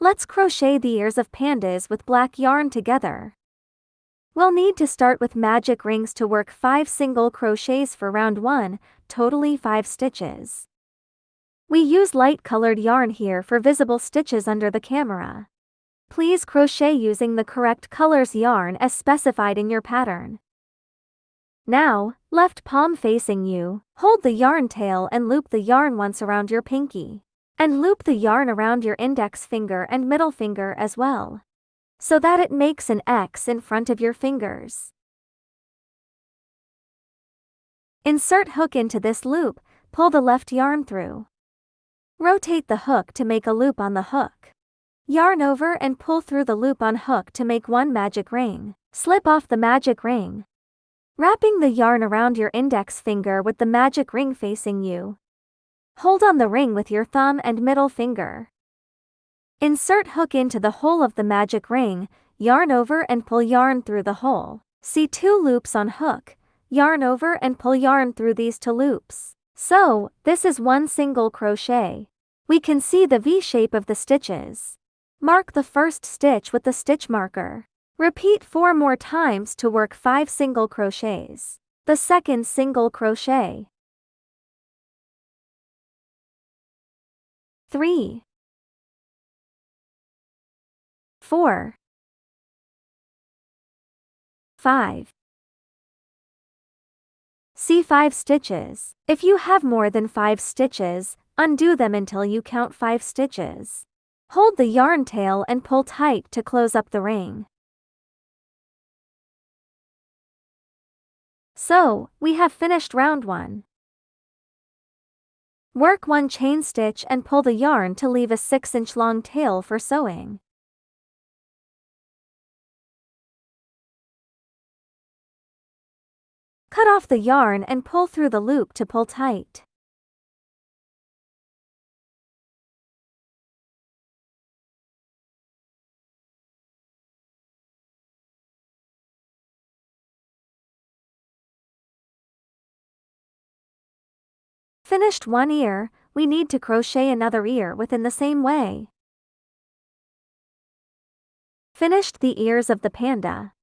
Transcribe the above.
Let's crochet the ears of pandas with black yarn together. We'll need to start with magic rings to work 5 single crochets for round 1, totally 5 stitches. We use light colored yarn here for visible stitches under the camera. Please crochet using the correct colors yarn as specified in your pattern. Now, left palm facing you, hold the yarn tail and loop the yarn once around your pinky. And loop the yarn around your index finger and middle finger as well, so that it makes an X in front of your fingers. Insert hook into this loop, pull the left yarn through. Rotate the hook to make a loop on the hook. Yarn over and pull through the loop on hook to make one magic ring. Slip off the magic ring, wrapping the yarn around your index finger with the magic ring facing you. Hold on the ring with your thumb and middle finger. Insert hook into the hole of the magic ring, yarn over and pull yarn through the hole. See 2 loops on hook, yarn over and pull yarn through these 2 loops. So, this is 1 single crochet. We can see the V shape of the stitches. Mark the first stitch with the stitch marker. Repeat 4 more times to work 5 single crochets. The second single crochet. 3, 4, 5. See 5 stitches. If you have more than 5 stitches, undo them until you count 5 stitches. Hold the yarn tail and pull tight to close up the ring. So, we have finished round 1. Work 1 chain stitch and pull the yarn to leave a 6-inch long tail for sewing. Cut off the yarn and pull through the loop to pull tight. Finished 1 ear, we need to crochet another ear within the same way. Finished the ears of the panda.